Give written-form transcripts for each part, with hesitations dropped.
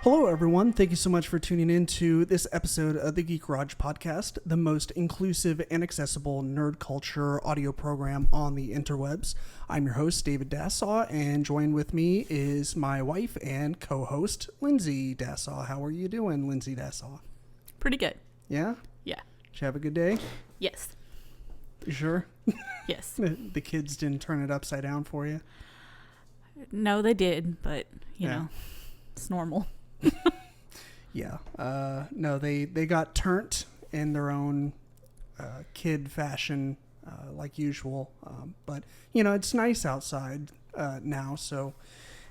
Hello, everyone. Thank you so much for tuning in to this episode of the Geek Garage podcast, the most inclusive and accessible nerd culture audio program on the interwebs. I'm your host, David Dassaw, and joined with me is my wife and co-host, Lindsay Dassaw. How are you doing, Lindsay Dassaw? Pretty good. Yeah? Yeah. Did you have a good day? Yes. You sure? Yes. The kids didn't turn it upside down for you? No, they did, but, you know, it's normal. Yeah. No, they got turnt in their own kid fashion, like usual. But, you know, it's nice outside now, so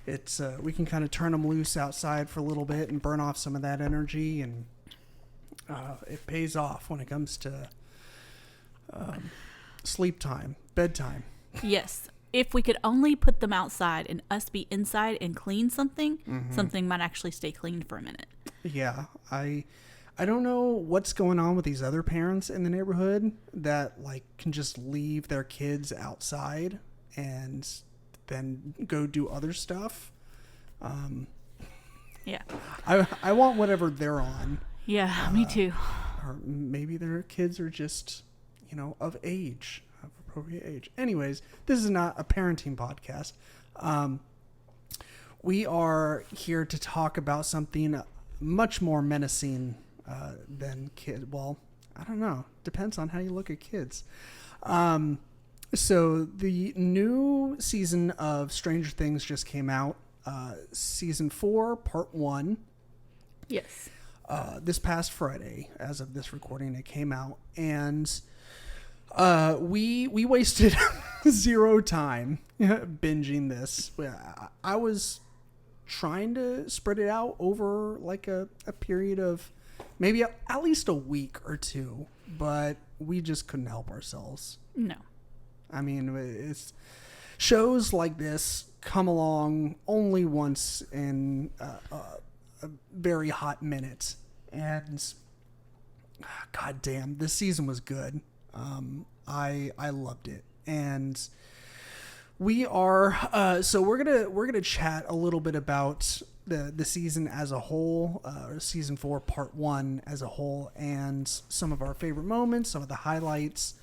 it's we can kind of turn them loose outside for a little bit and burn off some of that energy, and it pays off when it comes to sleep time, bedtime. Yes. If we could only put them outside and us be inside and clean something, something might actually stay clean for a minute. Yeah, I don't know what's going on with these other parents in the neighborhood that like can just leave their kids outside and then go do other stuff. Yeah. I want whatever they're on. Yeah, me too. Or maybe their kids are just, you know, of age. Appropriate age. Anyways, this is not a parenting podcast. We are here to talk about something much more menacing than kid. Well, I don't know. Depends on how you look at kids. So the new season of Stranger Things just came out. Season 4, part 1. Yes. This past Friday, as of this recording, it came out, and we wasted zero time binging this. I was trying to spread it out over like a period of maybe at least a week or two, but we just couldn't help ourselves. No. I mean, it's shows like this come along only once in a very hot minute, and god damn, this season was good. I loved it, and we are so we're gonna chat a little bit about the season as a whole, or season 4 part 1 as a whole, and some of our favorite moments, some of the highlights,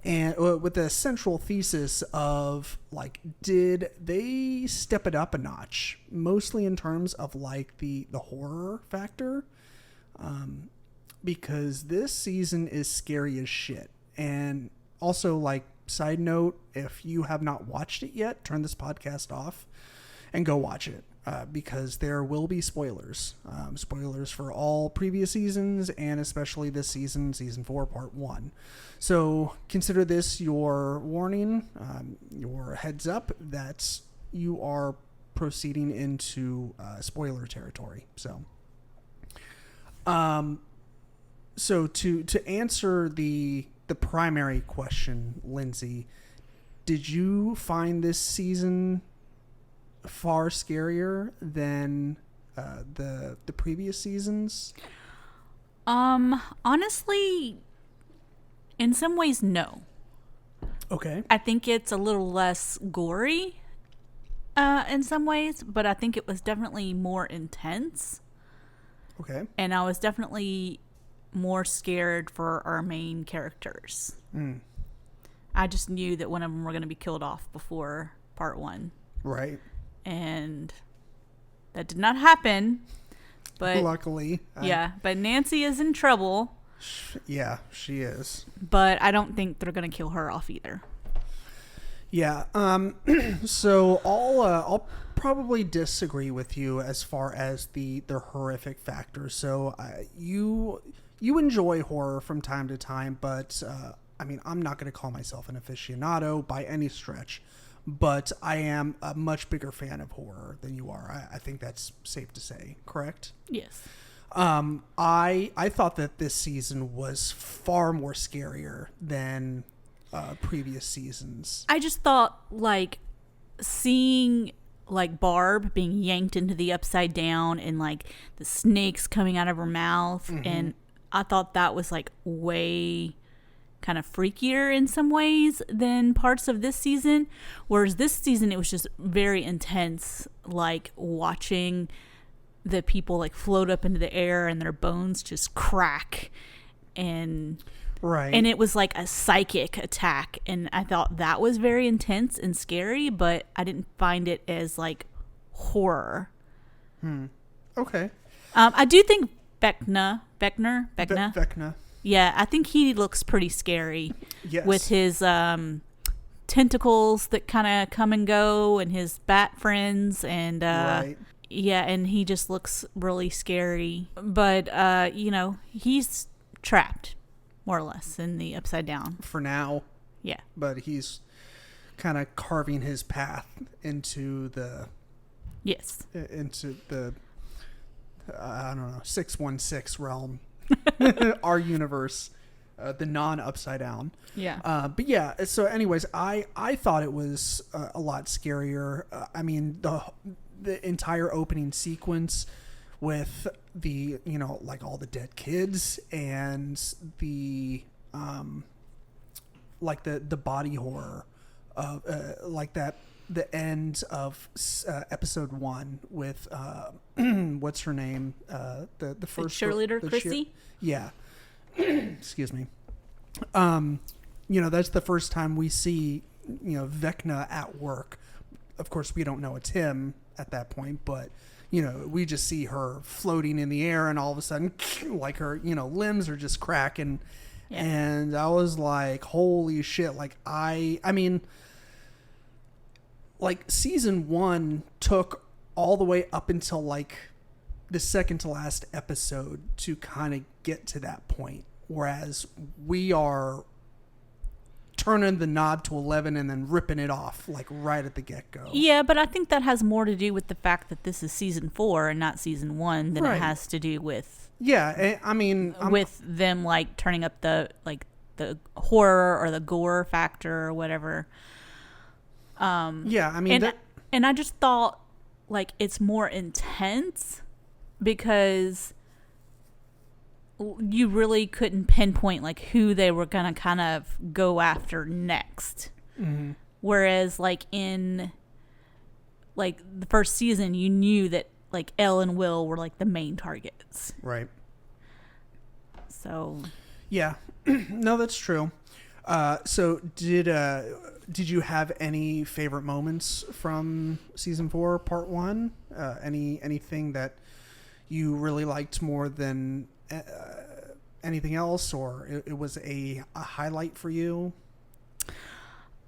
and with the central thesis of like, did they step it up a notch, mostly in terms of like the horror factor, because this season is scary as shit. And also, like, side note, if you have not watched it yet, turn this podcast off and go watch it, because there will be spoilers. Spoilers for all previous seasons, and especially this season, season 4, part 1. So consider this your warning, your heads up that you are proceeding into spoiler territory. So, to answer the primary question, Lindsay, did you find this season far scarier than the previous seasons? Honestly, in some ways, no. Okay. I think it's a little less gory in some ways, but I think it was definitely more intense. Okay. And I was definitely more scared for our main characters. I just knew that one of them were going to be killed off before part 1. Right. And that did not happen. But luckily. But Nancy is in trouble. Yeah, she is. But I don't think they're going to kill her off either. Yeah. So I'll probably disagree with you as far as the horrific factor. So you enjoy horror from time to time, but I mean, I'm not going to call myself an aficionado by any stretch, but I am a much bigger fan of horror than you are. I think that's safe to say, correct? Yes. I thought that this season was far more scarier than previous seasons. I just thought, like, seeing like Barb being yanked into the upside down and like the snakes coming out of her mouth, and I thought that was like way kind of freakier in some ways than parts of this season, whereas this season it was just very intense, like watching the people like float up into the air and their bones just crack, and Right. and it was like a psychic attack, and I thought that was very intense and scary, but I didn't find it as like horror. Okay. I do think Vecna. Vecna. Yeah, I think he looks pretty scary. Yes. With his tentacles that kind of come and go, and his bat friends, and Right. yeah, and he just looks really scary. But he's trapped, more or less, in the Upside Down. For now. Yeah. But he's kind of carving his path into the Yes. I don't know, 616 realm. Our universe, the non-Upside Down. Yeah. But yeah, so anyways, I thought it was a lot scarier. I mean, the entire opening sequence with the, like all the dead kids and the like the body horror of like that, the end of episode 1 with what's her name, the first cheerleader, Chrissy. Yeah. Excuse me. That's the first time we see, Vecna at work. Of course, we don't know it's him at that point, but, we just see her floating in the air, and all of a sudden, like her, limbs are just cracking. Yeah. And I was like, holy shit. Like, I mean, like, season 1 took all the way up until, like, the second to last episode to kind of get to that point. Whereas we are turning the knob to 11 and then ripping it off, like, right at the get-go. Yeah, but I think that has more to do with the fact that this is season 4 and not season 1 than it has to do with... Yeah, I mean... with them, like, turning up the horror or the gore factor or whatever. Yeah, I mean... And I just thought, like, it's more intense because you really couldn't pinpoint, like, who they were going to kind of go after next. Mm-hmm. Whereas, like, in, like, the first season, you knew that, like, Elle and Will were, like, the main targets. Right. So... Yeah. No, that's true. So did you have any favorite moments from season 4, part 1? Anything that you really liked more than anything else, or it was a highlight for you?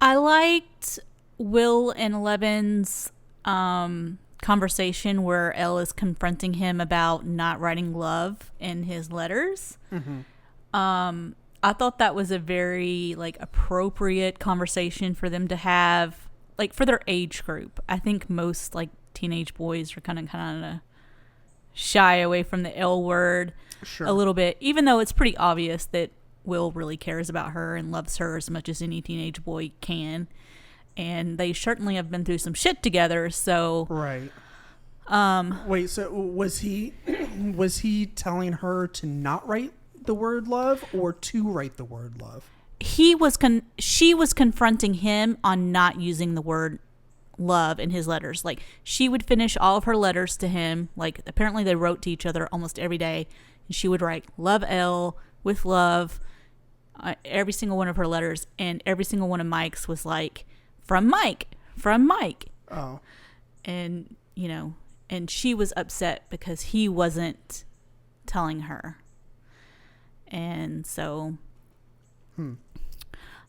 I liked Will and Eleven's conversation where Elle is confronting him about not writing love in his letters. Mm-hmm. I thought that was a very, like, appropriate conversation for them to have, like, for their age group. I think most, like, teenage boys are kind of shy away from the L word a little bit, even though it's pretty obvious that Will really cares about her and loves her as much as any teenage boy can. And they certainly have been through some shit together, so... Right. Wait, so was he telling her to not write the word love or to write the word love? She was confronting him on not using the word love in his letters. Like, she would finish all of her letters to him. Like, apparently they wrote to each other almost every day. And she would write, love Elle, with love, every single one of her letters. And every single one of Mike's was like, from Mike. Oh. And, and she was upset because he wasn't telling her. And so,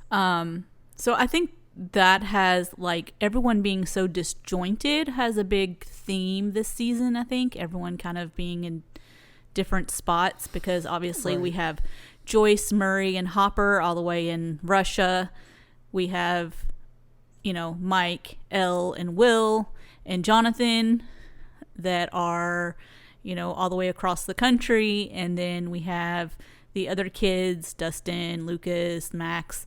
so I think that has, like, everyone being so disjointed has a big theme this season. I think everyone kind of being in different spots because obviously we have Joyce, Murray, and Hopper all the way in Russia. We have, Mike, Elle, and Will, and Jonathan that are, all the way across the country. And then we have the other kids, Dustin, Lucas, Max,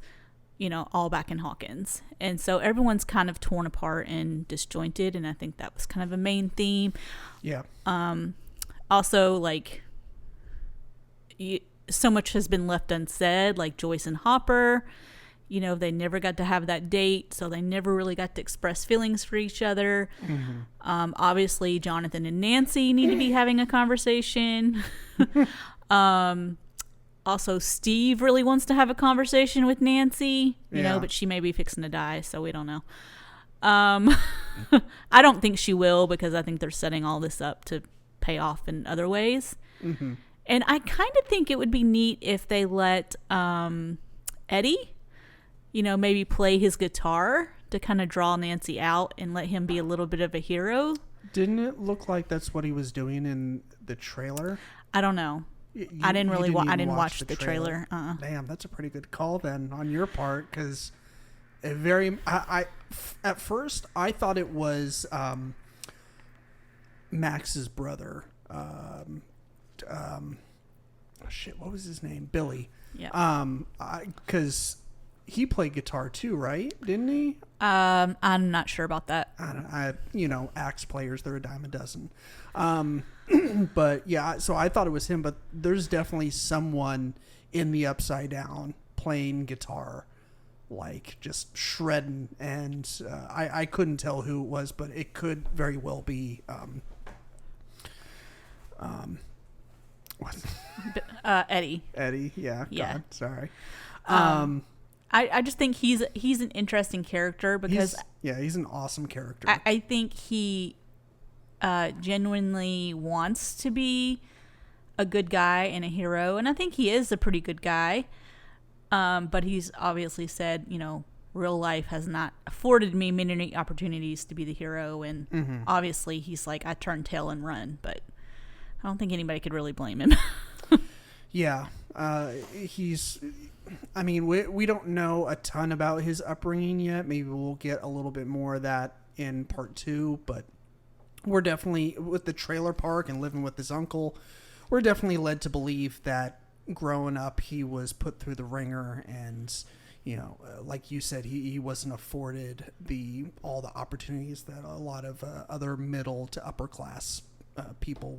all back in Hawkins. And so everyone's kind of torn apart and disjointed, and I think that was kind of a main theme. Yeah. Also, like, so much has been left unsaid, like Joyce and Hopper, You know, they never got to have that date, so they never really got to express feelings for each other. Obviously, Jonathan and Nancy need to be having a conversation. Also, Steve really wants to have a conversation with Nancy, you know, but she may be fixing to die, so we don't know. I don't think she will, because I think they're setting all this up to pay off in other ways. And I kind of think it would be neat if they let Eddie, you know, maybe play his guitar to kind of draw Nancy out and let him be a little bit of a hero. Didn't it look like that's what he was doing in the trailer? I don't know. I didn't really I didn't watch the trailer. Damn, that's a pretty good call then on your part, because I at first I thought it was Max's brother. Shit, what was his name? Billy. Yeah. Because he played guitar too, right? Didn't he? I'm not sure about that. Axe players, they're a dime a dozen. But yeah, so I thought it was him, but there's definitely someone in the Upside Down playing guitar, like just shredding, and I couldn't tell who it was, but it could very well be Eddie. Eddie, yeah. God, sorry. I just think he's an interesting character, because he's an awesome character. I think he genuinely wants to be a good guy and a hero, and I think he is a pretty good guy. But he's obviously said, you know, real life has not afforded me many opportunities to be the hero, and obviously he's like, I turn tail and run, but I don't think anybody could really blame him. Yeah, we don't know a ton about his upbringing yet. Maybe we'll get a little bit more of that in part 2, but we're definitely, with the trailer park and living with his uncle, we're definitely led to believe that growing up he was put through the ringer, and you know, like you said, he wasn't afforded all the opportunities that a lot of other middle to upper class people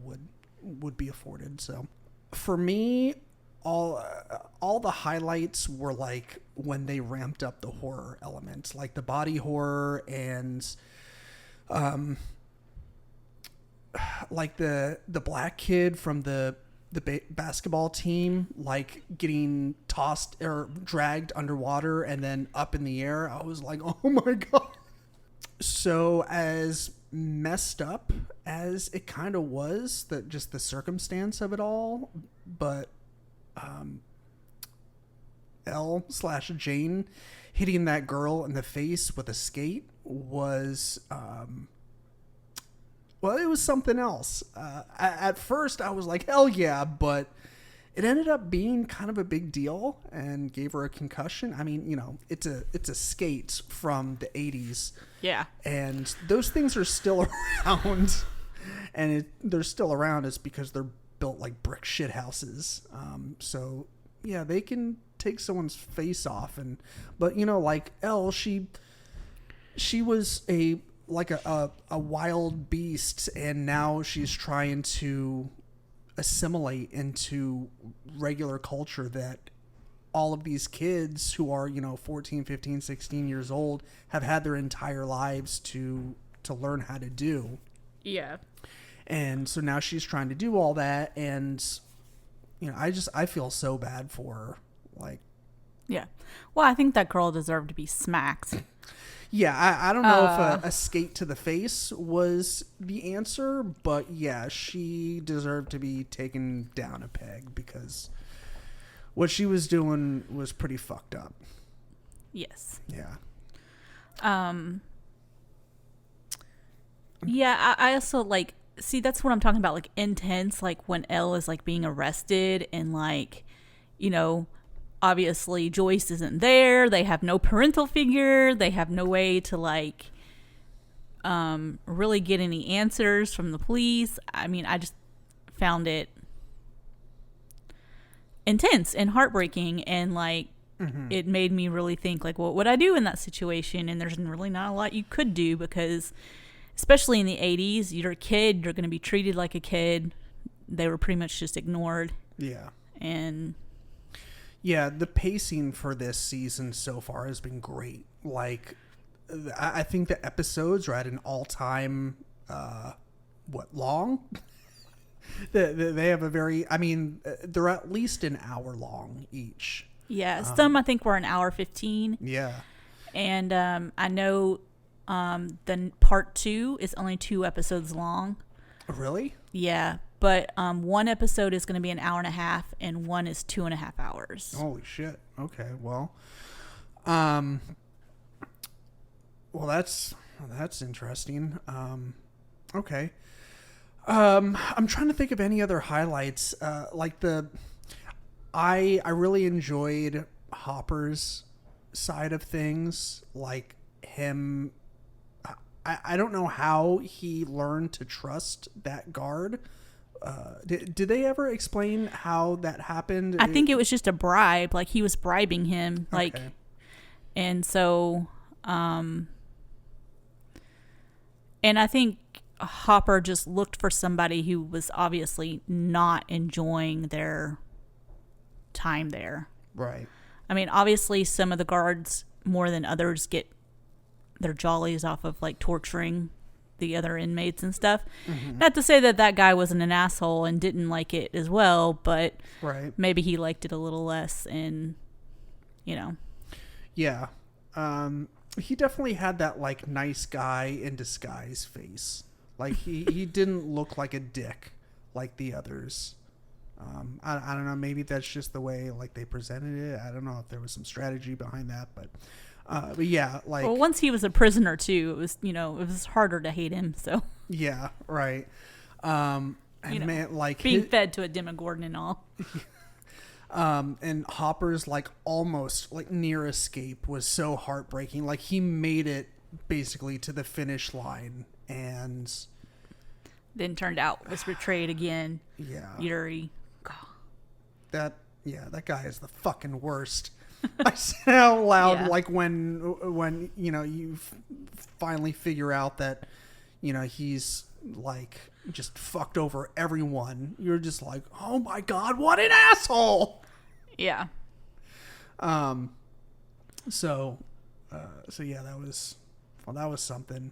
would be afforded. So for me, all the highlights were like when they ramped up the horror elements, like the body horror, and like the black kid from the basketball team, like getting tossed or dragged underwater and then up in the air. I was like, oh my God. So as messed up as it kind of was, that just the circumstance of it all, but Elle/Jane hitting that girl in the face with a skate was well, it was something else. At first I was like, hell yeah, but it ended up being kind of a big deal and gave her a concussion. I mean, you know, it's a skate from the 80s. Yeah. And those things are still around. And they're still around is because they're built like brick shit houses. So yeah, they can take someone's face off, but you know, like Elle, she was a wild beast, and now she's trying to assimilate into regular culture that all of these kids who are, you know, 14, 15, 16 years old have had their entire lives to learn how to do. Yeah. And so now she's trying to do all that, and you know, I feel so bad for her. Like, yeah. Well, I think that girl deserved to be smacked. Yeah, I don't know if a skate to the face was the answer, but yeah, she deserved to be taken down a peg, because what she was doing was pretty fucked up. Yes. Yeah. Yeah, I also like, see, that's what I'm talking about, like intense, like when Elle is like being arrested, and like, you know, obviously Joyce isn't there. They have no parental figure. They have no way to like really get any answers from the police. I mean, I just found it intense and heartbreaking, and like it made me really think, like, what would I do in that situation? And there's really not a lot you could do, because especially in the 80s, you're a kid, you're going to be treated like a kid. They were pretty much just ignored. Yeah. And Yeah, the pacing for this season so far has been great. Like, I think the episodes are at an all-time, long? They have a very, I mean, they're at least an hour long each. Yeah, some I think were an hour 15. Yeah. And I know the part 2 is only 2 episodes long. Really? Yeah, but one episode is going to be an hour and a half, and one is 2.5 hours. Holy shit. Okay, well, that's interesting. Okay. I'm trying to think of any other highlights. I really enjoyed Hopper's side of things. Like him, I don't know how he learned to trust that guard. Did they ever explain how that happened? I think it was just a bribe. Like he was bribing him. Like, okay. And so, and I think Hopper just looked for somebody who was obviously not enjoying their time there. Right. I mean, obviously some of the guards more than others get their jollies off of like torturing the other inmates and stuff. Mm-hmm. Not to say that that guy wasn't an asshole and didn't like it as well, but right. Maybe he liked it a little less, and Yeah. He definitely had that like nice guy in disguise face. Like he didn't look like a dick like the others. I don't know. Maybe that's just the way like they presented it. I don't know if there was some strategy behind that, but yeah, like. Well, once he was a prisoner too, it was harder to hate him. So. Yeah. Right. And man, like being fed to a Demogorgon and all. And Hopper's like almost like near escape was so heartbreaking. Like he made it basically to the finish line and then turned out was betrayed again. Yeah. Yuri. That guy is the fucking worst. I said out loud, yeah. Like when you finally figure out that he's like just fucked over everyone. You're just like, oh my god, what an asshole. Yeah. So yeah, that was something.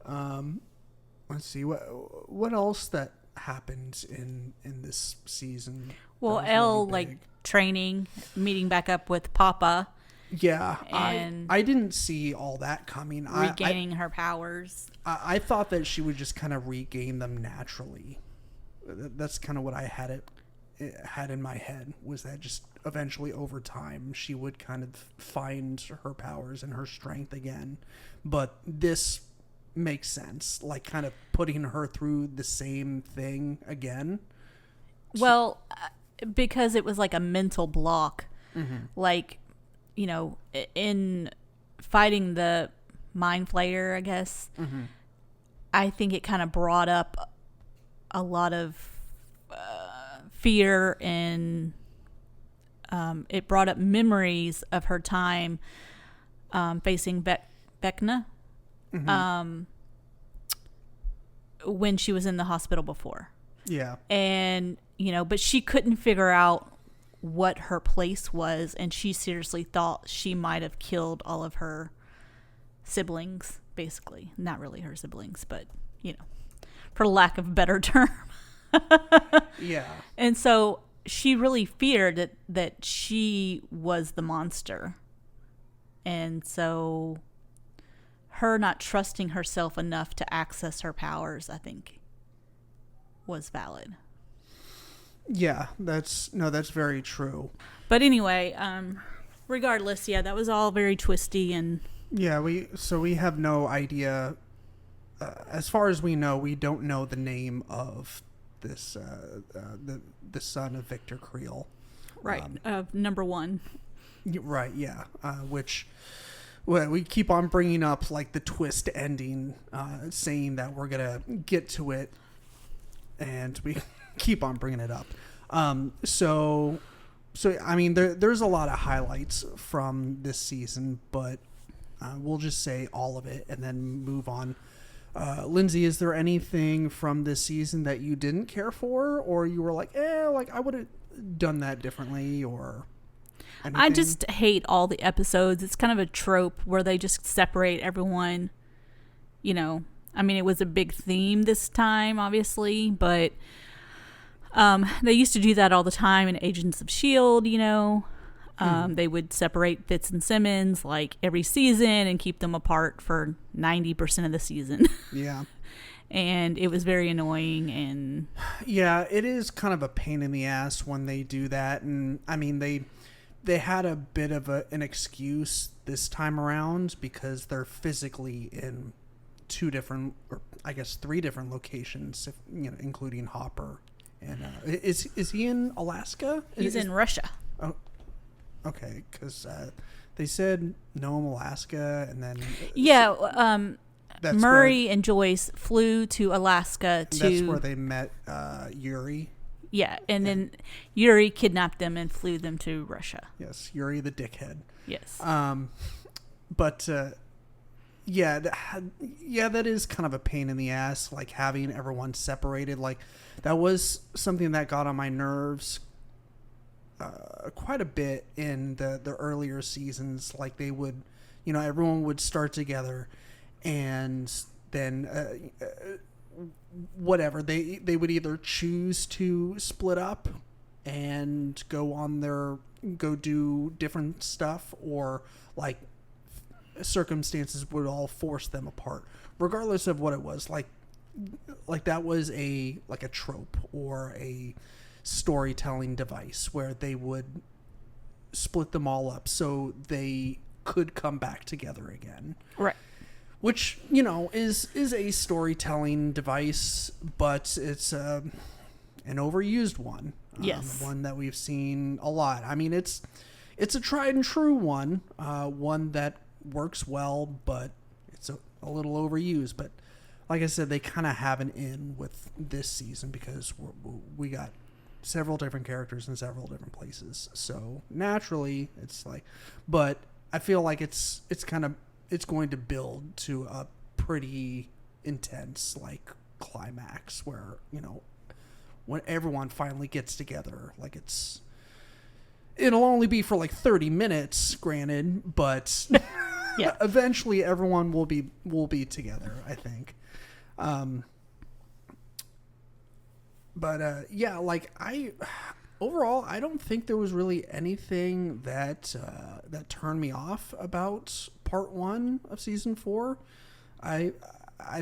Let's see what else that happened in this season. Well, Elle really like training, meeting back up with Papa. Yeah, and I didn't see all that coming. Regaining her powers. I thought that she would just kind of regain them naturally. That's kind of what I had in my head, was that just eventually over time she would kind of find her powers and her strength again. But this makes sense, like kind of putting her through the same thing again. Well, because it was like a mental block. Mm-hmm. Like, in fighting the Mind Flayer, I guess, mm-hmm. I think it kind of brought up a lot of fear, and it brought up memories of her time facing Vecna, mm-hmm. When she was in the hospital before. Yeah. And, but she couldn't figure out what her place was, and she seriously thought she might have killed all of her siblings, basically. Not really her siblings, but, for lack of a better term. Yeah. And so she really feared that she was the monster. And so her not trusting herself enough to access her powers, I think, was valid. Yeah, that's very true. But anyway, regardless, yeah, that was all very twisty, and yeah, we have no idea. As far as we know, we don't know the name of this the son of Victor Creel. Right, number one. Right, yeah. Which we keep on bringing up, like the twist ending, saying that we're gonna get to it, and we keep on bringing it up. So I mean, there's a lot of highlights from this season, but we'll just say all of it and then move on. Lindsay, is there anything from this season that you didn't care for, or you were like, like I would have done that differently, or? I just hate all the episodes. It's kind of a trope where they just separate everyone. You know, I mean, it was a big theme this time, obviously, but they used to do that all the time in Agents of S.H.I.E.L.D., you know. They would separate Fitz and Simmons like every season and keep them apart for 90% of the season. Yeah. And it was very annoying. And yeah, it is kind of a pain in the ass when they do that. And I mean, they had a bit of an excuse this time around because they're physically in 2 different, or I guess 3 different locations, if, you know, including Hopper. And is he in Alaska? He's in Russia. Oh, okay, because they said Nome, Alaska, and then Murray and Joyce flew to Alaska to. That's where they met Yuri. Yeah, and then Yuri kidnapped them and flew them to Russia. Yes, Yuri the dickhead. Yes. But yeah, that is kind of a pain in the ass. Like having everyone separated. Like that was something that got on my nerves quite a bit in the earlier seasons. Like they would, you know, everyone would start together, and then whatever they would either choose to split up and go do different stuff, or like circumstances would all force them apart, regardless of what it was. Like that was a trope or a storytelling device where they would split them all up so they could come back together again. Right. Which, you know, is a storytelling device, but it's an overused one. Yes. One that we've seen a lot. I mean, it's a tried and true one, one that works well, but it's a little overused. But like I said, they kind of have an in with this season because we got several different characters in several different places. So naturally, it's like, but I feel like it's going to build to a pretty intense like climax where, you know, when everyone finally gets together, like it'll only be for like 30 minutes, granted, but yeah, eventually everyone will be together, I think. But yeah, like overall, I don't think there was really anything that turned me off about part 1 of season 4. I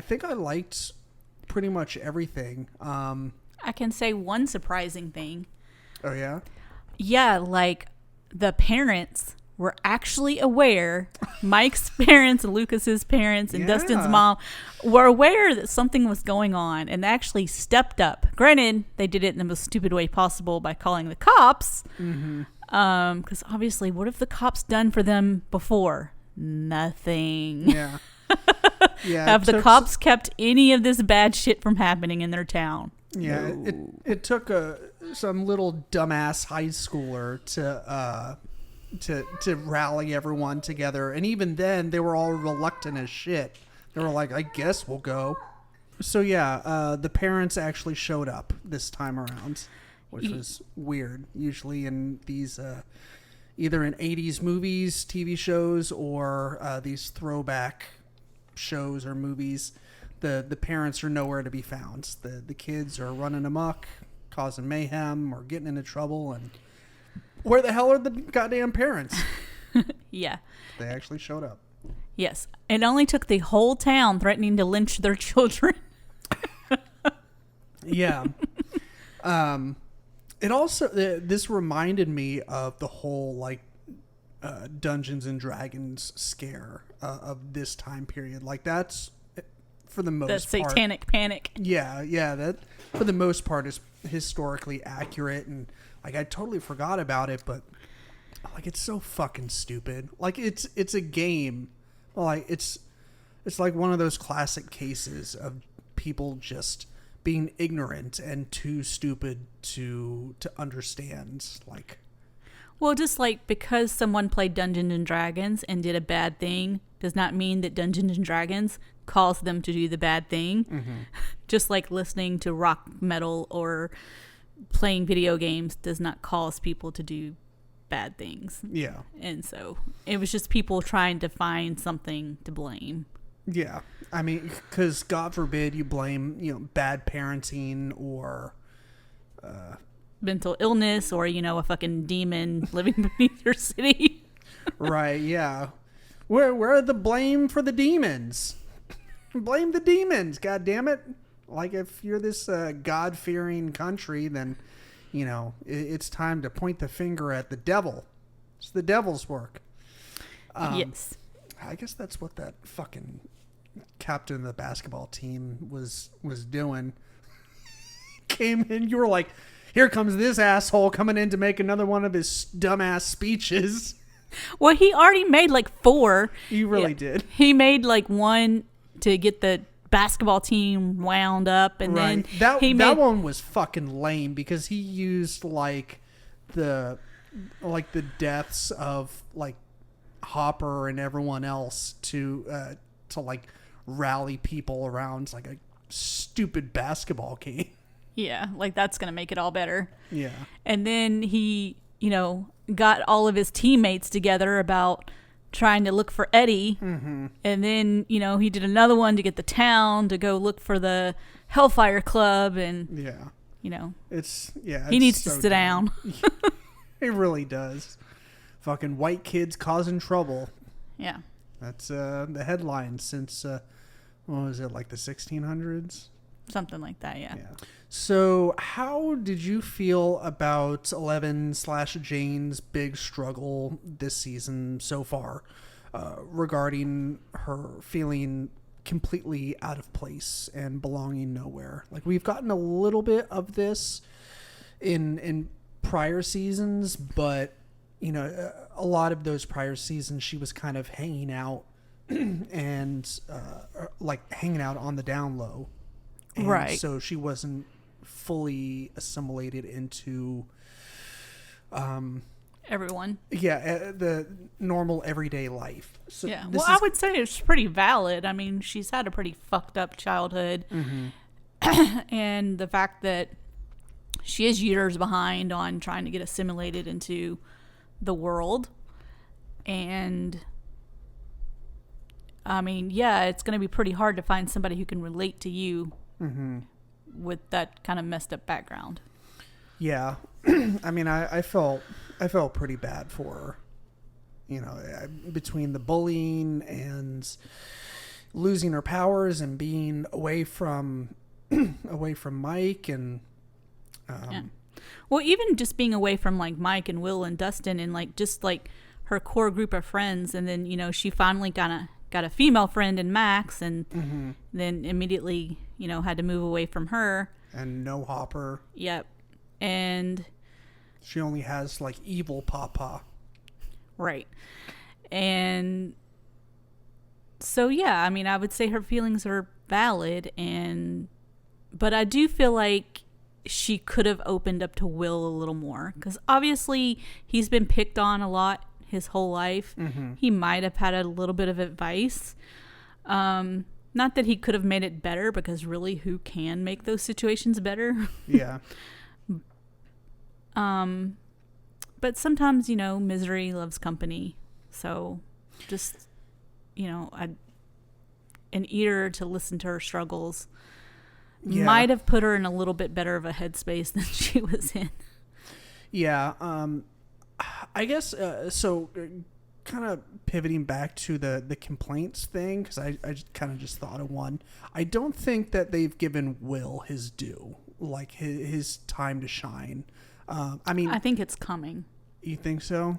think I liked pretty much everything. I can say one surprising thing. Oh yeah? Yeah, like the parents were actually aware. Mike's parents, Lucas's parents, and Dustin's mom were aware that something was going on and actually stepped up. Granted, they did it in the most stupid way possible by calling the cops. Mm-hmm. Because obviously, what have the cops done for them before? Nothing. Yeah. Yeah. Have the cops kept any of this bad shit from happening in their town? Yeah. No. It took some little dumbass high schooler to rally everyone together, and even then they were all reluctant as shit. They were like, I guess we'll go. So yeah, the parents actually showed up this time around, which was weird. Usually in these either in 80s movies, TV shows, or these throwback shows or movies, the parents are nowhere to be found. The kids are running amok, causing mayhem or getting into trouble, and where the hell are the goddamn parents? Yeah. They actually showed up. Yes. It only took the whole town threatening to lynch their children. Yeah. It also, this reminded me of the whole, like, Dungeons and Dragons scare of this time period. Like, that's, for the most part. The satanic panic. Yeah, that, for the most part, is historically accurate, and like I totally forgot about it, but like it's so fucking stupid. Like it's a game. Like it's like one of those classic cases of people just being ignorant and too stupid to understand. Like, well, just like because someone played Dungeons and Dragons and did a bad thing does not mean that Dungeons and Dragons calls them to do the bad thing. Mm-hmm. Just like listening to rock metal or playing video games does not cause people to do bad things. Yeah. And so it was just people trying to find something to blame. Yeah. I mean, because God forbid you blame, bad parenting or mental illness or, a fucking demon living beneath your city. Right, yeah. Where are the blame for the demons? Blame the demons, god damn it. Like, if you're this God-fearing country, then, it's time to point the finger at the devil. It's the devil's work. Yes. I guess that's what that fucking captain of the basketball team was doing. Came in, you were like, here comes this asshole coming in to make another one of his dumbass speeches. Well, he already made like 4. He really did. He made like 1 to get the basketball team wound up, and then that one was fucking lame because he used like the deaths of like Hopper and everyone else to like rally people around like a stupid basketball game. Yeah, like that's gonna make it all better. Yeah. And then he, got all of his teammates together about trying to look for Eddie. Mm-hmm. And then, he did another one to get the town to go look for the Hellfire Club. And, he needs to sit down. He really does. Fucking white kids causing trouble. Yeah. That's the headline since, what was it, like the 1600s? Something like that, yeah. So how did you feel about 11/Jane's big struggle this season so far regarding her feeling completely out of place and belonging nowhere? Like, we've gotten a little bit of this in prior seasons, but, a lot of those prior seasons she was kind of hanging out and like hanging out on the down low. And right. So she wasn't fully assimilated into everyone. Yeah, the normal everyday life. So yeah. Well, I would say it's pretty valid. I mean, she's had a pretty fucked up childhood. Mm-hmm. And the fact that she is years behind on trying to get assimilated into the world. And I mean, yeah, it's going to be pretty hard to find somebody who can relate to you. Mm-hmm. With that kind of messed up background. Yeah. I mean, I felt pretty bad for her, between the bullying and losing her powers and being away from Mike and yeah. Well, even just being away from like Mike and Will and Dustin and like just like her core group of friends, and then she finally got a female friend in Max, and mm-hmm. then immediately had to move away from her. And no Hopper. Yep. And she only has like evil Papa. Right. And so yeah, I mean, I would say her feelings are valid, but I do feel like she could have opened up to Will a little more, because obviously he's been picked on a lot his whole life. Mm-hmm. He might have had a little bit of advice. Not that he could have made it better, because really, who can make those situations better? Yeah. But sometimes, misery loves company. So just, an ear to listen to her struggles might have put her in a little bit better of a headspace than she was in. Yeah. I guess, so kind of pivoting back to the complaints thing, because I kind of just thought of one. I don't think that they've given Will his due, like his time to shine. I mean, I think it's coming. You think so?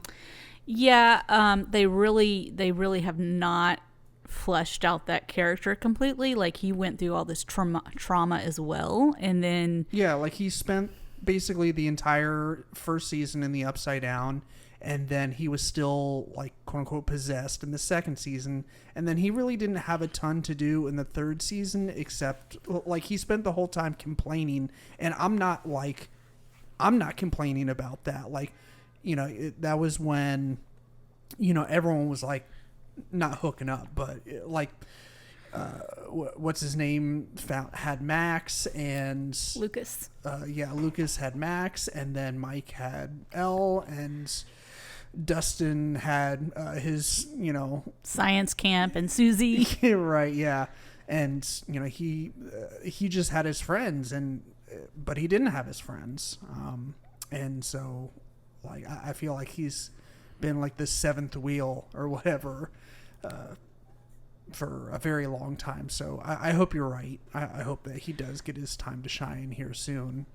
Yeah. They really have not fleshed out that character completely. Like, he went through all this trauma as well, and then like he spent basically the entire first season in the Upside Down. And then he was still, like, quote-unquote, possessed in the second season. And then he really didn't have a ton to do in the third season, except, like, he spent the whole time complaining. And I'm not complaining about that. Like, that was when, everyone was, like, not hooking up. But, like, what's his name had Max, and Lucas. Lucas had Max, and then Mike had Elle, and Dustin had his, Science camp and Susie. right, yeah, and he just had his friends, but he didn't have his friends, and so like I feel like he's been like the seventh wheel or whatever for a very long time. So I hope you're right. I hope that he does get his time to shine here soon.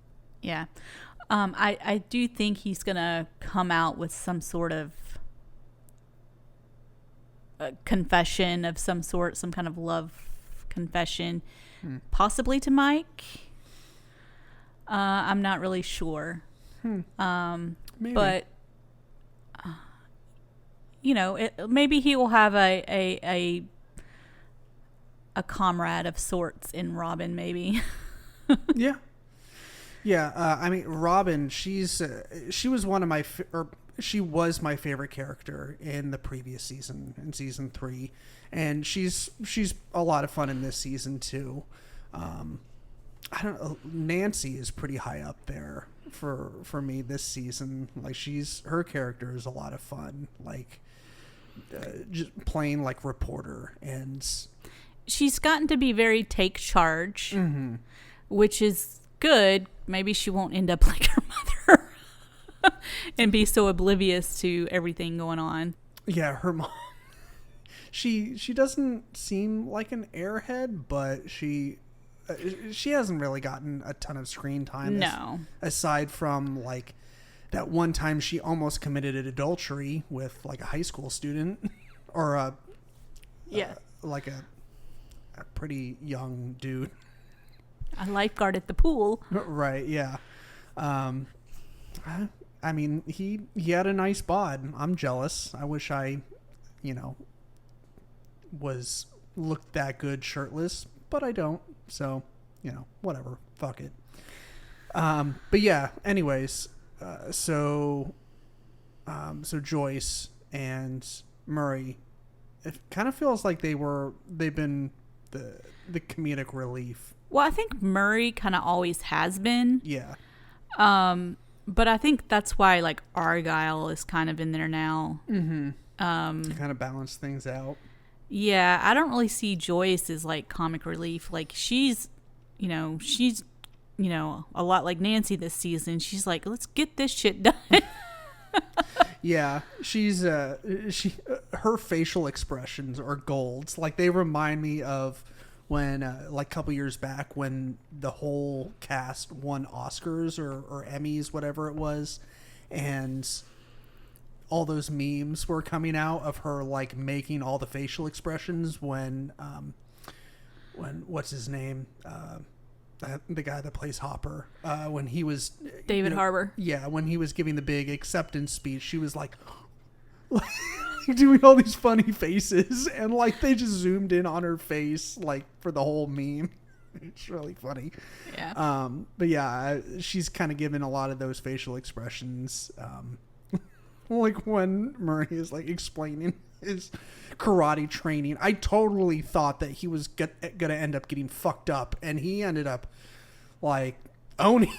Yeah. I do think he's going to come out with some sort of confession of some sort, some kind of love confession, possibly to Mike. I'm not really sure. Maybe. But, maybe he will have a comrade of sorts in Robin, maybe. Yeah. Yeah, I mean, Robin, she was one of she was my favorite character in the previous season, in season 3, and she's a lot of fun in this season too. I don't know, Nancy is pretty high up there for me this season. Like her character is a lot of fun, like just playing like reporter, and she's gotten to be very take charge, which is good. Maybe she won't end up like her mother and be so oblivious to everything going on. Yeah, her mom. She doesn't seem like an airhead, but she hasn't really gotten a ton of screen time. No. Aside from like that one time she almost committed an adultery with like a high school student or like a pretty young dude. A lifeguard at the pool. Right, yeah. I mean, he had a nice bod. I'm jealous. I wish I, looked that good shirtless, but I don't. So, whatever. Fuck it. But yeah, anyways, so Joyce and Murray, it kind of feels like they've been the comedic relief. Well, I think Murray kind of always has been. Yeah. But I think that's why like Argyle is kind of in there now. Mm-hmm. To kind of balance things out. Yeah, I don't really see Joyce as like comic relief. Like she's a lot like Nancy this season. She's like, let's get this shit done. Yeah, her facial expressions are gold. Like they remind me of when like a couple years back when the whole cast won Oscars or Emmys, whatever it was, and all those memes were coming out of her like making all the facial expressions when what's his name, the guy that plays Hopper, when he was David Harbour. Yeah, when he was giving the big acceptance speech, she was like doing all these funny faces, and like they just zoomed in on her face like for the whole meme. It's really funny. Yeah. But yeah, she's kind of given a lot of those facial expressions. Like when Murray is like explaining his karate training, I totally thought that he was gonna end up getting fucked up, and he ended up like owning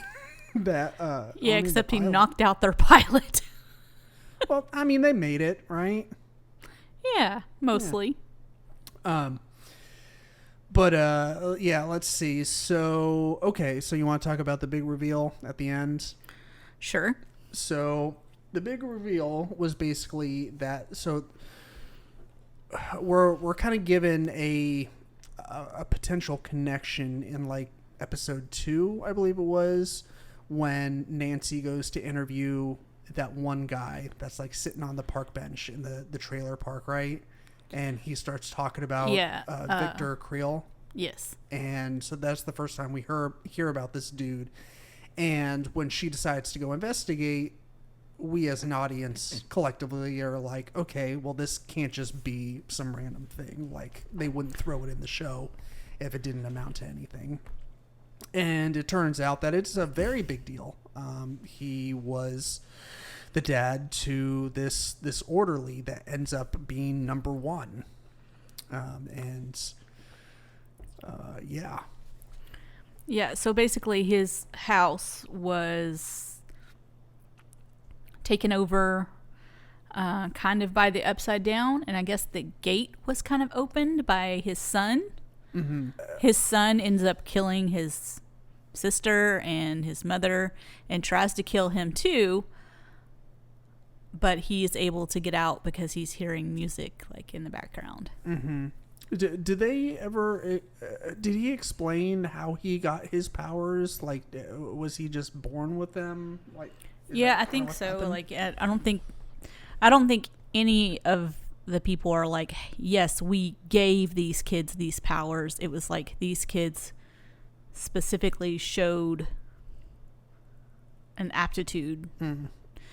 that. Yeah, except he knocked out their pilot. Well, I mean, they made it, right? Yeah, mostly. Yeah. But yeah, let's see. So, okay, so you want to talk about the big reveal at the end? Sure. So, the big reveal was basically that. So, we're kind of given a potential connection in like episode 2, I believe it was, when Nancy goes to interview that one guy that's like sitting on the park bench in the trailer park, right? And he starts talking about Victor Creel. Yes. And so that's the first time we hear about this dude. And when she decides to go investigate, we as an audience collectively are like, okay, well, this can't just be some random thing. Like, they wouldn't throw it in the show if it didn't amount to anything. And it turns out that it's a very big deal. He was the dad to this orderly that ends up being number 1. Yeah. Yeah, so basically his house was taken over kind of by the upside down, and I guess the gate was kind of opened by his son. Mm-hmm. His son ends up killing his sister and his mother and tries to kill him too, but he is able to get out because he's hearing music like in the background. Mm-hmm. Did they ever did he explain how he got his powers? Like, was he just born with them? Like, yeah, I think so. Happened? Like, I don't think any of the people are like, yes, we gave these kids these powers. It was like these kids specifically showed an aptitude.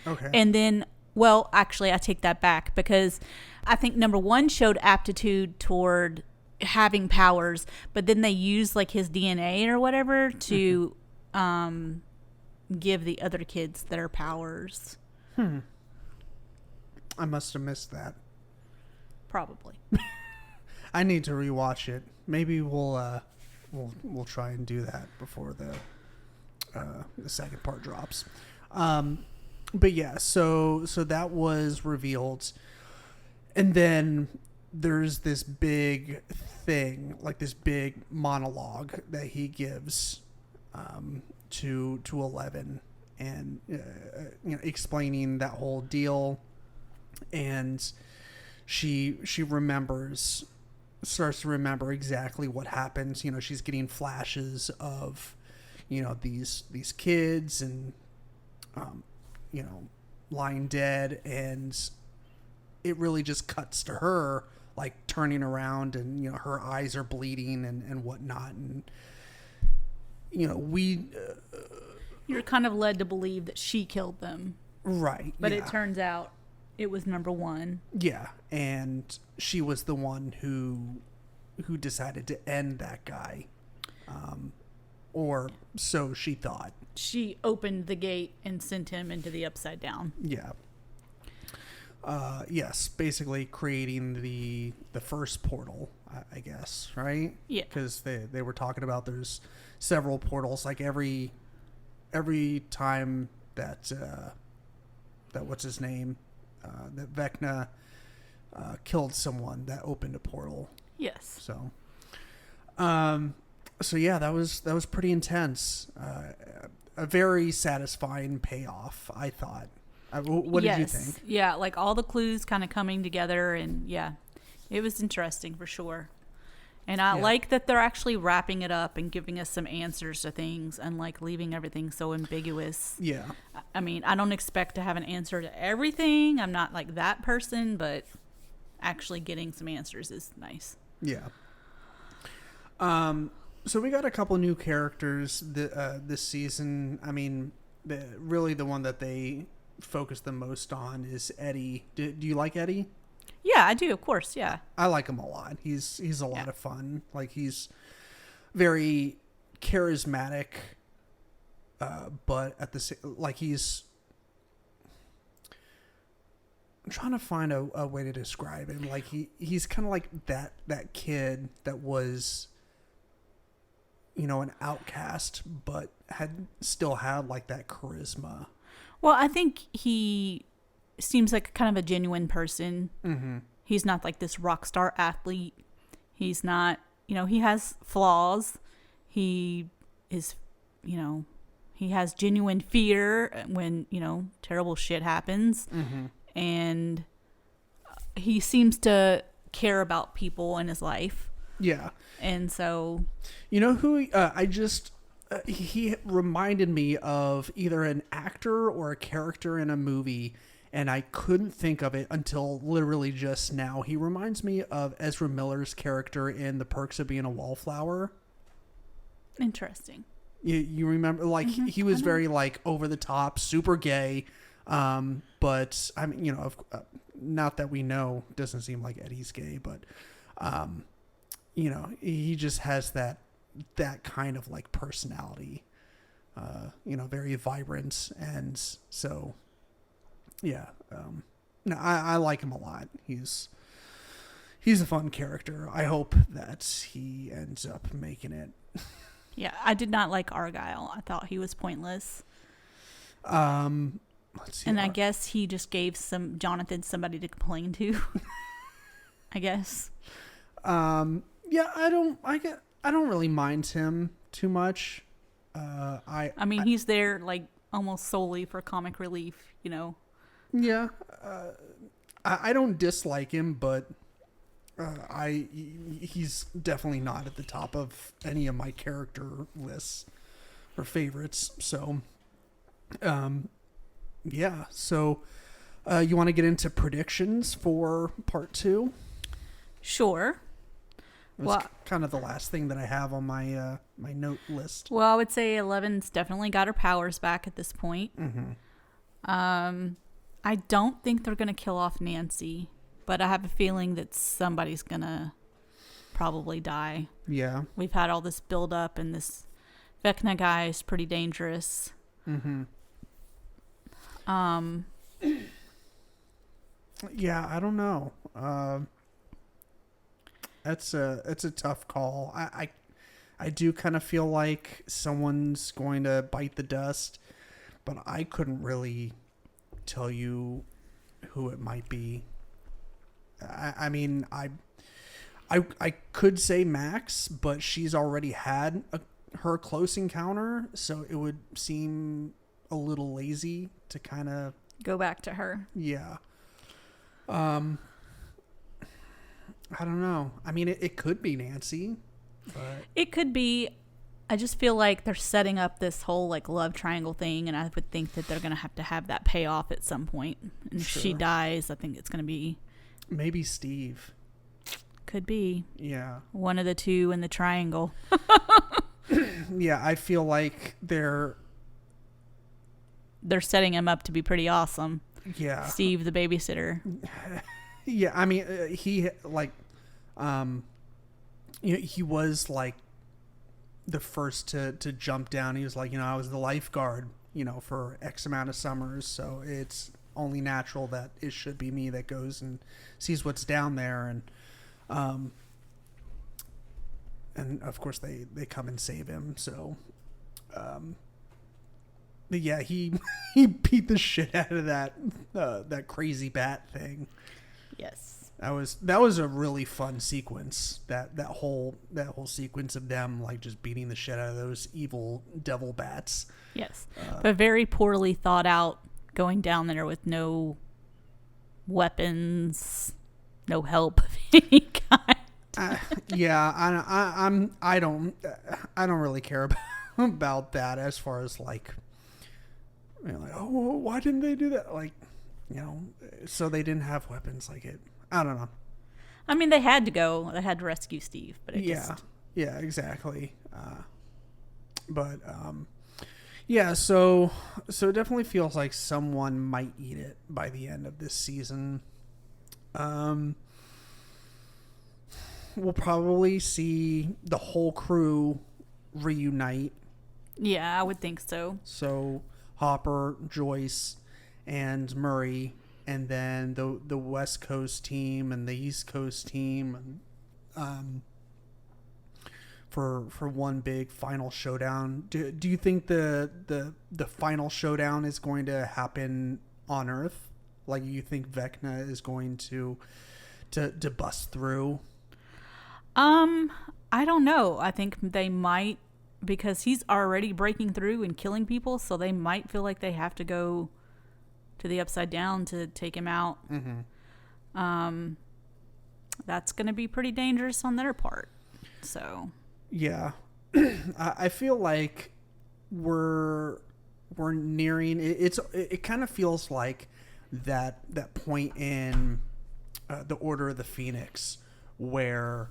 Okay. And then, well, actually, I take that back, because I think number one showed aptitude toward having powers, but then they used like his DNA or whatever to give the other kids their powers. I must have missed that. Probably. I need to rewatch it. Maybe we'll try and do that before the second part drops. But yeah, so that was revealed, and then there's this big thing, like this big monologue that he gives to 11, and explaining that whole deal, and she starts to remember exactly what happens. She's getting flashes of these kids and lying dead, and it really just cuts to her like turning around, and her eyes are bleeding and whatnot, and you're kind of led to believe that she killed them, right? But it turns out it was number one. Yeah, and she was the one who decided to end that guy, or so she thought. She opened the gate and sent him into the upside down. Yeah. Yes, basically creating the first portal, I guess, right? Yeah. Because they were talking about there's several portals. Like every time that what's his name, that Vecna killed someone, that opened a portal. Yes. So, so yeah, that was pretty intense. A very satisfying payoff, I thought. What did you think? Yeah, like all the clues kind of coming together, and yeah, it was interesting for sure. And I like that they're actually wrapping it up and giving us some answers to things, and like leaving everything so ambiguous. Yeah. I mean, I don't expect to have an answer to everything. I'm not like that person, but actually getting some answers is nice. Yeah. So we got a couple new characters this season. I mean, really the one that they focus the most on is Eddie. Do you like Eddie? Yeah, I do, of course. Yeah, I like him a lot. He's a lot of fun. Like, he's very charismatic, but at the same, like, he's. I'm trying to find a way to describe him. Like, he's kind of like that kid that was, an outcast, but still had like that charisma. Well, I think he seems like kind of a genuine person. Mm-hmm. He's not like this rock star athlete. He's not, he has flaws. He is, he has genuine fear when, terrible shit happens. Mm-hmm. And he seems to care about people in his life. Yeah. And so. Who he reminded me of either an actor or a character in a movie, and I couldn't think of it until literally just now. He reminds me of Ezra Miller's character in The Perks of Being a Wallflower. Interesting. You remember, like, he was very like over the top, super gay, but I mean, not that we know, doesn't seem like Eddie's gay, but he just has that kind of like personality, very vibrant. And so, yeah, no, I like him a lot. He's a fun character. I hope that he ends up making it. Yeah. I did not like Argyle. I thought he was pointless. let's see. And I guess he just gave Jonathan somebody to complain to. I guess. Yeah, I don't really mind him too much. I mean, he's there like almost solely for comic relief, you know. Yeah, I don't dislike him, but he's definitely not at the top of any of my character lists or favorites. So, yeah. So, you want to get into predictions for part 2? Sure. That's kind of the last thing that I have on my my note list. Well, I would say 11's definitely got her powers back at this point. I don't think they're going to kill off Nancy, but I have a feeling that somebody's going to probably die. Yeah. We've had all this build up, and this Vecna guy is pretty dangerous. Yeah, I don't know. It's a tough call. I do kind of feel like someone's going to bite the dust, but I couldn't really tell you who it might be. I mean, I could say Max, but she's already had her close encounter, so it would seem a little lazy to kind of go back to her. Yeah. I don't know. I mean, it could be Nancy, but it could be. I just feel like they're setting up this whole like love triangle thing, and I would think that they're going to have that payoff at some point. And if she dies, I think it's going to be maybe Steve. Could be. Yeah. One of the two in the triangle. Yeah, I feel like they're setting him up to be pretty awesome. Yeah. Steve, the babysitter. Yeah, I mean, he like, he was like the first to jump down. He was like, I was the lifeguard, for X amount of summers, so it's only natural that it should be me that goes and sees what's down there, and of course they come and save him. So, but yeah, he beat the shit out of that crazy bat thing. Yes. That was a really fun sequence. That whole sequence of them like just beating the shit out of those evil devil bats. Yes. But very poorly thought out, going down there with no weapons, no help of any kind. Yeah, I don't really care about that as far as like oh, why didn't they do that? Like, so they didn't have weapons. Like it. I don't know. I mean, they had to go. They had to rescue Steve, but yeah, exactly. Yeah. So it definitely feels like someone might eat it by the end of this season. We'll probably see the whole crew reunite. Yeah, I would think so. So Hopper, Joyce, and Murray. And then the West Coast team and the East Coast team, for one big final showdown. Do you think the final showdown is going to happen on Earth? Like, you think Vecna is going to bust through? I don't know. I think they might, because he's already breaking through and killing people, so they might feel like they have to go to the Upside Down to take him out. That's going to be pretty dangerous on their part. So yeah, I feel like we're nearing. It kind of feels like that point in the Order of the Phoenix where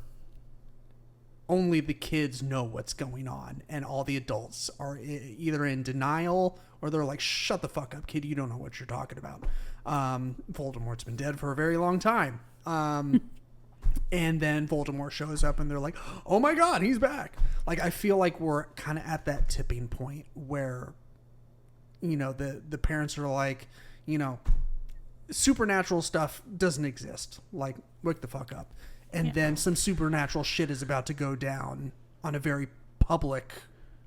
only the kids know what's going on, and all the adults are either in denial or they're like, shut the fuck up, kid, you don't know what you're talking about. Voldemort's been dead for a very long time. And then Voldemort shows up and they're like, oh my god, he's back. Like, I feel like we're kind of at that tipping point where, the parents are like, supernatural stuff doesn't exist. Like, wake the fuck up. And then some supernatural shit is about to go down on a very public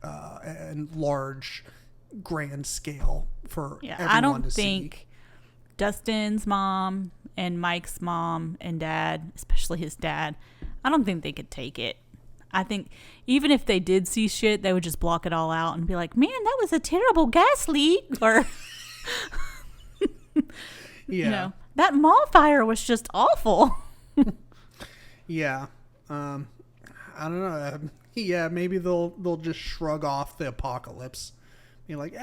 and large grand scale for everyone I don't to think see. Dustin's mom and Mike's mom and dad, especially his dad, I don't think they could take it. I think even if they did see shit, they would just block it all out and be like, man, that was a terrible gas leak. Or, that mall fire was just awful. Yeah. I don't know. Yeah, maybe they'll just shrug off the apocalypse. Be like,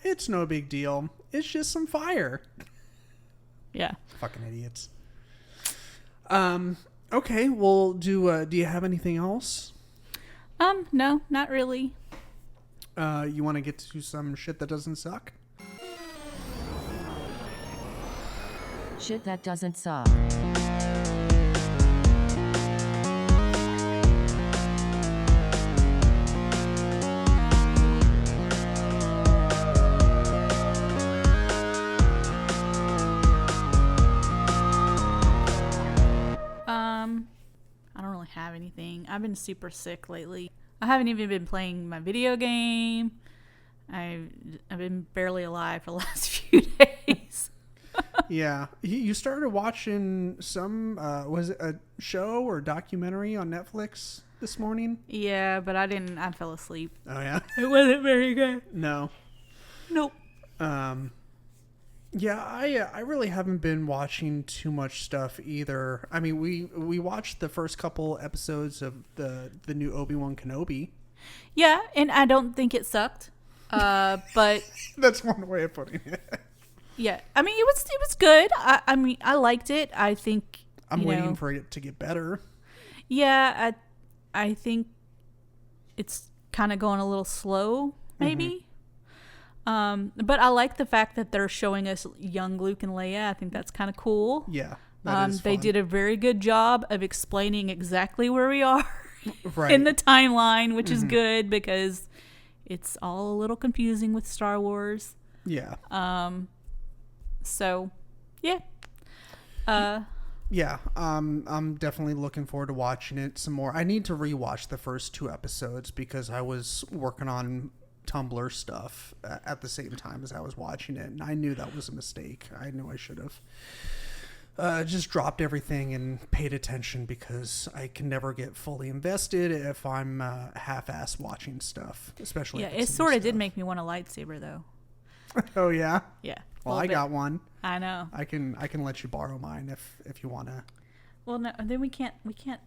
it's no big deal. It's just some fire. Yeah. Fucking idiots. Okay, well, do you have anything else? No, not really. You want to get to some shit that doesn't suck? Shit that doesn't suck. I don't really have anything. I've been super sick lately. I haven't even been playing my video game. I've been barely alive for the last few days. Yeah. You started watching some, was it a show or documentary on Netflix this morning? Yeah, but I fell asleep. Oh, yeah? It wasn't very good. No. Nope. Yeah, I really haven't been watching too much stuff either. I mean, we watched the first couple episodes of the new Obi-Wan Kenobi. Yeah, and I don't think it sucked. But That's one way of putting it. yeah, I mean it was good. I mean I liked it. I think I'm waiting for it to get better. Yeah, I think it's kind of going a little slow, maybe. But I like the fact that they're showing us young Luke and Leia. I think that's kind of cool. Yeah, that is fun. They did a very good job of explaining exactly where we are right. in the timeline, which is good because it's all a little confusing with Star Wars. Yeah. So, yeah. Yeah, I'm definitely looking forward to watching it some more. I need to rewatch the first 2 episodes because I was working on Tumblr stuff at the same time as I was watching it, and I knew that was a mistake. I knew I should have just dropped everything and paid attention because I can never get fully invested if I'm half-ass watching stuff, especially. Yeah, it sort of did make me want a lightsaber, though. Oh yeah. Yeah. Well, I got one. I know. I can let you borrow mine if you want to. Well, no, then we can't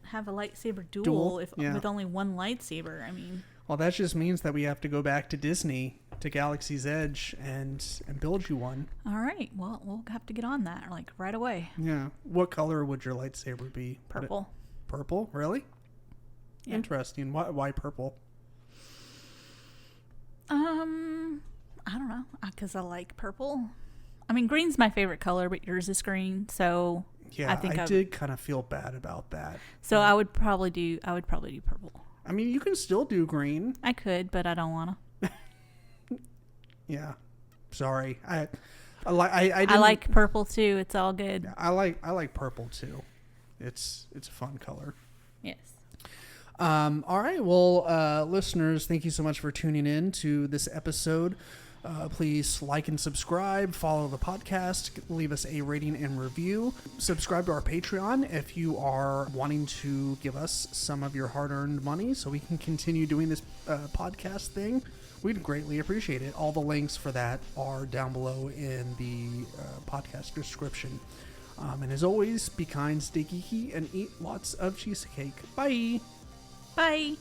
have a lightsaber duel with only one lightsaber. I mean. Well, that just means that we have to go back to Disney, to Galaxy's Edge, and build you one. All right. Well, we'll have to get on that like right away. Yeah. What color would your lightsaber be? Purple. Purple? Really? Yeah. Interesting. Why purple? I don't know. Because I like purple. I mean, green's my favorite color, but yours is green, so yeah, I did kind of feel bad about that. So I would probably do purple. I mean, you can still do green. I could, but I don't want to. Yeah. Sorry. I like purple too. It's all good. Yeah, I like purple too. It's a fun color. Yes. All right. Well, listeners, thank you so much for tuning in to this episode. Please like and subscribe, follow the podcast, leave us a rating and review. Subscribe to our Patreon if you are wanting to give us some of your hard-earned money so we can continue doing this podcast thing. We'd greatly appreciate it. All the links for that are down below in the podcast description. And as always, be kind, stay geeky, and eat lots of cheesecake. Bye! Bye!